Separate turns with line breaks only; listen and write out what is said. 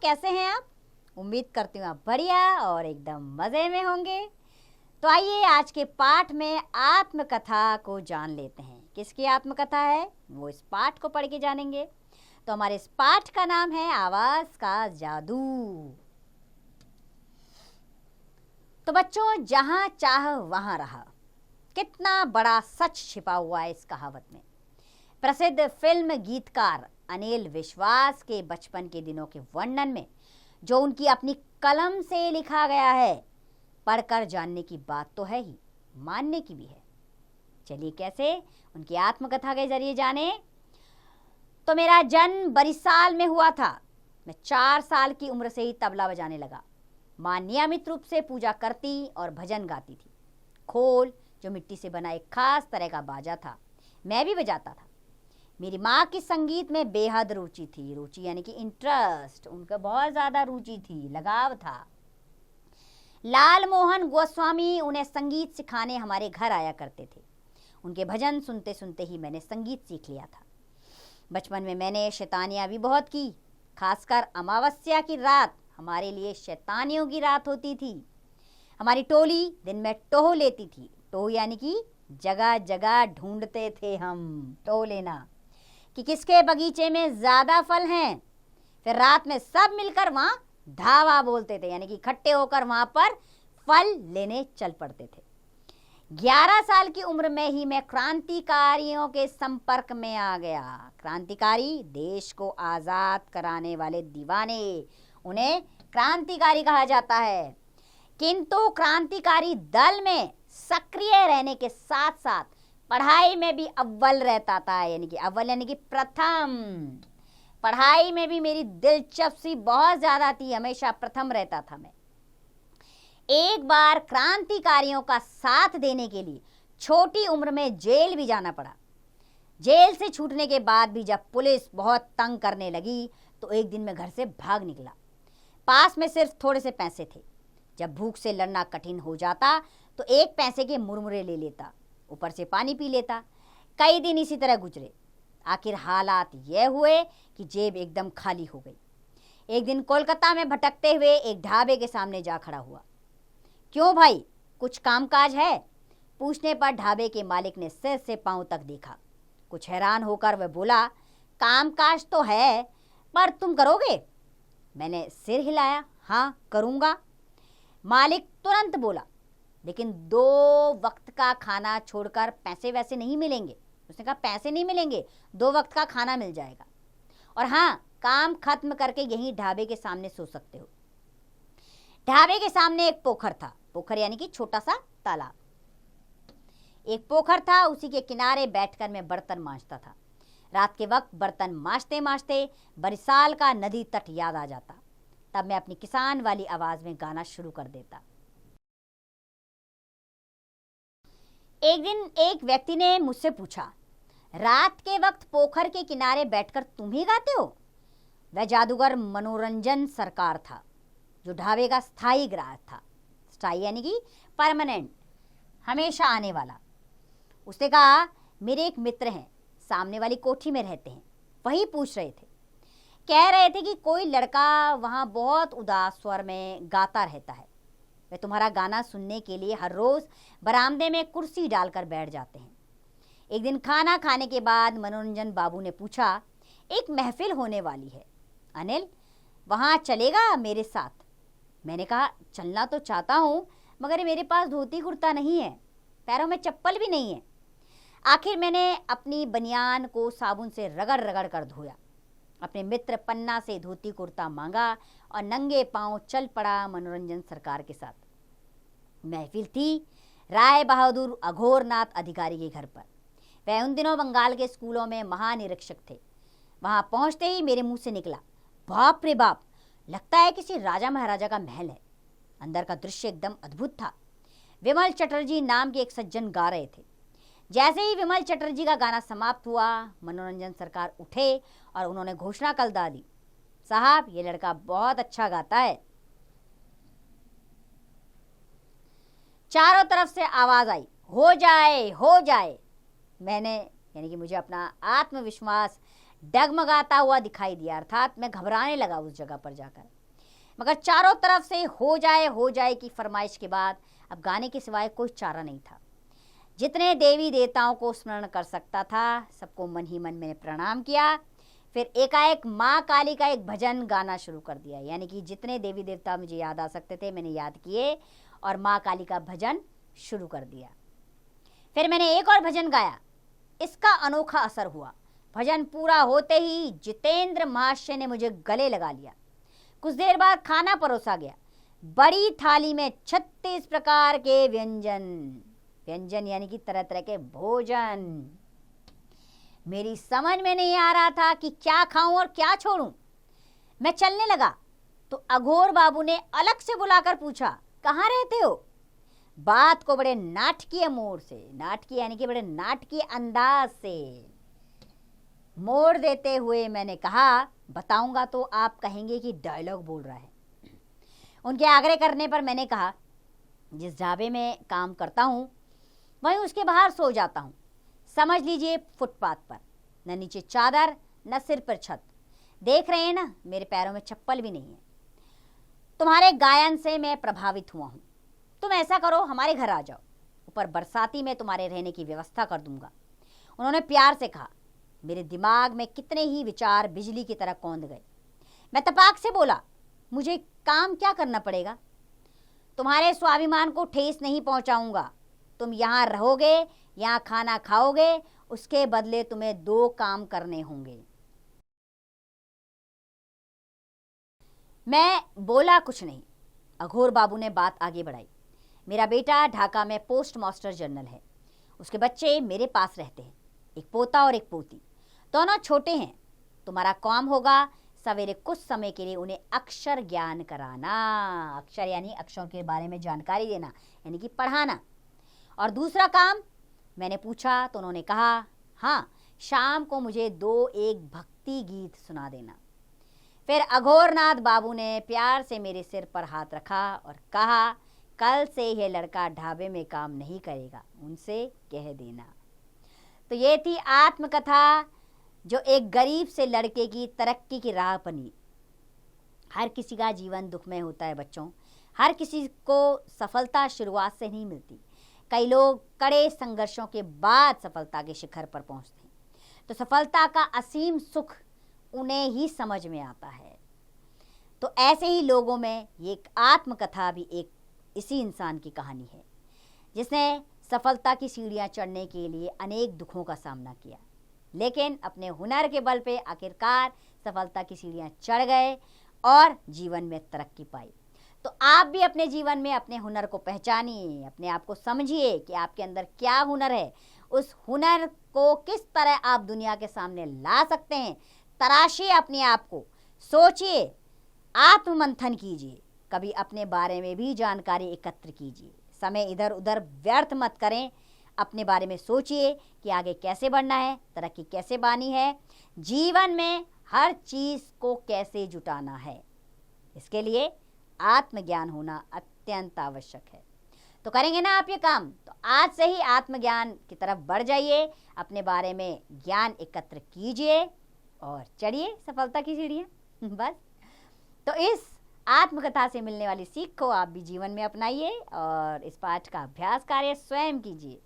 कैसे हैं आप? उम्मीद करती हूँ आप बढ़िया और एकदम मज़े में होंगे। तो आइए आज के पाठ में आत्मकथा को जान लेते हैं। किसकी आत्मकथा है वो इस पाठ को पढ़ के जानेंगे। तो हमारे इस पाठ का नाम है आवाज़ का जादू। तो बच्चों, जहाँ चाह वहाँ रहा, कितना बड़ा सच छिपा हुआ है इस कहावत में। प्रसिद्ध फिल्म गीतकार अनिल विश्वास के बचपन के दिनों के वर्णन में जो उनकी अपनी कलम से लिखा गया है, पढ़कर जानने की बात तो है ही, मानने की भी है। चलिए कैसे उनकी आत्मकथा के जरिए जाने। तो मेरा जन्म बरिसाल में हुआ था। मैं 4 साल की उम्र से ही तबला बजाने लगा। माँ नियमित रूप से पूजा करती और भजन गाती थी। खोल जो मिट्टी से बना एक खास तरह का बाजा था, मैं भी बजाता था। मेरी माँ की संगीत में बेहद रुचि थी। रुचि यानी कि इंटरेस्ट, उनका बहुत ज़्यादा रुचि थी, लगाव था। लाल मोहन गोस्वामी उन्हें संगीत सिखाने हमारे घर आया करते थे। उनके भजन सुनते सुनते ही मैंने संगीत सीख लिया था। बचपन में मैंने शैतानियाँ भी बहुत की। खासकर अमावस्या की रात हमारे लिए शैतानियों की रात होती थी। हमारी टोली दिन में टोह लेती थी। टोह यानी कि जगह जगह ढूंढते थे हम, टोह लेना, कि किसके बगीचे में ज़्यादा फल हैं। फिर रात में सब मिलकर वहाँ धावा बोलते थे, यानी कि इकट्ठे होकर वहाँ पर फल लेने चल पड़ते थे। 11 साल की उम्र में ही मैं क्रांतिकारियों के संपर्क में आ गया। क्रांतिकारी, देश को आज़ाद कराने वाले दीवाने, उन्हें क्रांतिकारी कहा जाता है। किंतु क्रांतिकारी दल में सक्रिय रहने के साथ साथ पढ़ाई में भी अव्वल रहता था, यानी कि अव्वल यानी कि प्रथम। पढ़ाई में भी मेरी दिलचस्पी बहुत ज़्यादा थी, हमेशा प्रथम रहता था मैं। एक बार क्रांतिकारियों का साथ देने के लिए छोटी उम्र में जेल भी जाना पड़ा। जेल से छूटने के बाद भी जब पुलिस बहुत तंग करने लगी तो एक दिन मैं घर से भाग निकला। पास में सिर्फ थोड़े से पैसे थे। जब भूख से लड़ना कठिन हो जाता तो 1 पैसे के मुरमुरे ले लेता, ऊपर से पानी पी लेता। कई दिन इसी तरह गुजरे। आखिर हालात यह हुए कि जेब एकदम खाली हो गई। एक दिन कोलकाता में भटकते हुए एक ढाबे के सामने जा खड़ा हुआ। क्यों भाई, कुछ कामकाज है? पूछने पर ढाबे के मालिक ने सिर से पांव तक देखा। कुछ हैरान होकर वह बोला, कामकाज तो है, पर तुम करोगे? मैंने सिर हिलाया, हाँ करूँगा। मालिक तुरंत बोला, लेकिन 2 वक्त का खाना छोड़कर पैसे वैसे नहीं मिलेंगे। उसने कहा पैसे नहीं मिलेंगे, 2 वक्त का खाना मिल जाएगा। और हाँ, काम खत्म करके यहीं ढाबे के सामने सो सकते हो। ढाबे के सामने एक पोखर था। पोखर यानी कि छोटा सा तालाब। एक पोखर था, उसी के किनारे बैठकर मैं बर्तन मांजता था। रात के वक्त बर्तन मांजते मांजते बरिसाल का नदी तट याद आ जाता। तब मैं अपनी किसान वाली आवाज में गाना शुरू कर देता। एक दिन एक व्यक्ति ने मुझसे पूछा, रात के वक्त पोखर के किनारे बैठकर तुम ही गाते हो? वह जादूगर मनोरंजन सरकार था, जो ढाबे का स्थायी ग्राहक था। स्थायी यानी कि परमानेंट, हमेशा आने वाला। उसने कहा, मेरे एक मित्र हैं, सामने वाली कोठी में रहते हैं। वही पूछ रहे थे, कह रहे थे कि कोई लड़का वहाँ बहुत उदास स्वर में गाता रहता है। वे तुम्हारा गाना सुनने के लिए हर रोज़ बरामदे में कुर्सी डालकर बैठ जाते हैं। एक दिन खाना खाने के बाद मनोरंजन बाबू ने पूछा, एक महफिल होने वाली है, अनिल वहाँ चलेगा मेरे साथ? मैंने कहा, चलना तो चाहता हूँ, मगर मेरे पास धोती कुर्ता नहीं है, पैरों में चप्पल भी नहीं है। आखिर मैंने अपनी बनियान को साबुन से रगड़ रगड़ कर धोया। अपने मित्र पन्ना से धोती कुर्ता मांगा और नंगे पांव चल पड़ा मनोरंजन सरकार के साथ। महफिल थी राय बहादुर अघोरनाथ अधिकारी के घर पर। वह उन दिनों बंगाल के स्कूलों में महानिरीक्षक थे। वहां पहुंचते ही मेरे मुंह से निकला, बाप रे बाप, लगता है किसी राजा महाराजा का महल है। अंदर का दृश्य एकदम अद्भुत था। विमल चटर्जी नाम के एक सज्जन गा रहे थे। जैसे ही विमल चटर्जी का गाना समाप्त हुआ, मनोरंजन सरकार उठे और उन्होंने घोषणा कर दी, साहब ये लड़का बहुत अच्छा गाता है। चारों तरफ से आवाज आई, हो जाए हो जाए। मैंने यानी कि मुझे अपना आत्मविश्वास डगमगाता हुआ दिखाई दिया, अर्थात मैं घबराने लगा उस जगह पर जाकर। मगर चारों तरफ से हो जाए की फरमाइश के बाद अब गाने के सिवाय कोई चारा नहीं था। जितने देवी देवताओं को स्मरण कर सकता था सबको मन ही मन मैंने प्रणाम किया। फिर एकाएक माँ काली का एक भजन गाना शुरू कर दिया, यानी कि जितने देवी देवता मुझे याद आ सकते थे मैंने याद किए और माँ काली का भजन शुरू कर दिया। फिर मैंने एक और भजन गाया। इसका अनोखा असर हुआ। भजन पूरा होते ही जितेंद्र महाशय ने मुझे गले लगा लिया। कुछ देर बाद खाना परोसा गया। बड़ी थाली में 36 प्रकार के व्यंजन यानी कि तरह तरह के भोजन। मेरी समझ में नहीं आ रहा था कि क्या खाऊं और क्या छोड़ूं। मैं चलने लगा तो अघोर बाबू ने अलग से बुलाकर पूछा, कहाँ रहते हो? बात को बड़े नाटकीय मोड़ से, नाटकीय यानी कि बड़े नाटकीय अंदाज से मोड़ देते हुए मैंने कहा, बताऊंगा तो आप कहेंगे कि डायलॉग बोल रहा है। उनके आग्रह करने पर मैंने कहा, जिस ढाबे में काम करता हूं वहीं उसके बाहर सो जाता हूं, समझ लीजिए फुटपाथ पर। न नीचे चादर न सिर पर छत। देख रहे हैं ना, मेरे पैरों में चप्पल भी नहीं है। तुम्हारे गायन से मैं प्रभावित हुआ हूं। तुम ऐसा करो, हमारे घर आ जाओ, ऊपर बरसाती में तुम्हारे रहने की व्यवस्था कर दूंगा। उन्होंने प्यार से कहा। मेरे दिमाग में कितने ही विचार बिजली की तरह कौंध गए। मैं तपाक से बोला, मुझे काम क्या करना पड़ेगा? तुम्हारे स्वाभिमान को ठेस नहीं पहुंचाऊंगा। तुम यहाँ रहोगे, यहाँ खाना खाओगे, उसके बदले तुम्हें 2 काम करने होंगे। मैं बोला कुछ नहीं। अघोर बाबू ने बात आगे बढ़ाई। मेरा बेटा ढाका में पोस्ट मास्टर जनरल है। उसके बच्चे मेरे पास रहते हैं, एक पोता और एक पोती। दोनों छोटे हैं। तुम्हारा काम होगा सवेरे कुछ समय के लिए उन्हें अक्षर ज्ञान कराना। अक्षर यानी अक्षरों के बारे में जानकारी देना, यानी कि पढ़ाना। और दूसरा काम मैंने पूछा तो उन्होंने कहा, हाँ, शाम को मुझे 2-1 भक्ति गीत सुना देना। फिर अघोरनाथ बाबू ने प्यार से मेरे सिर पर हाथ रखा और कहा, कल से यह लड़का ढाबे में काम नहीं करेगा, उनसे कह देना। तो ये थी आत्मकथा जो एक गरीब से लड़के की तरक्की की राह बनी। हर किसी का जीवन दुखमय होता है बच्चों। हर किसी को सफलता शुरुआत से नहीं मिलती। कई लोग कड़े संघर्षों के बाद सफलता के शिखर पर पहुंचते हैं। तो सफलता का असीम सुख उन्हें ही समझ में आता है। तो ऐसे ही लोगों में ये एक आत्मकथा भी एक इसी इंसान की कहानी है, जिसने सफलता की सीढ़ियां चढ़ने के लिए अनेक दुखों का सामना किया, लेकिन अपने हुनर के बल पे आखिरकार सफलता की सीढ़ियां चढ़ गए और जीवन में तरक्की पाई। तो आप भी अपने जीवन में अपने हुनर को पहचानिए, अपने आप को समझिए कि आपके अंदर क्या हुनर है। उस हुनर को किस तरह आप दुनिया के सामने ला सकते हैं, तराशिए अपने आप को, सोचिए, आत्ममंथन कीजिए, कभी अपने बारे में भी जानकारी एकत्र कीजिए। समय इधर उधर व्यर्थ मत करें। अपने बारे में सोचिए कि आगे कैसे बढ़ना है, तरक्की कैसे पानी है, जीवन में हर चीज़ को कैसे जुटाना है। इसके लिए आत्मज्ञान होना अत्यंत आवश्यक है। तो करेंगे ना आप ये काम? तो आज से ही आत्मज्ञान की तरफ बढ़ जाइए, अपने बारे में ज्ञान एकत्र कीजिए और चढ़िए सफलता की सीढ़ियाँ। बस। तो इस आत्मकथा से मिलने वाली सीख को आप भी जीवन में अपनाइए और इस पाठ का अभ्यास कार्य स्वयं कीजिए।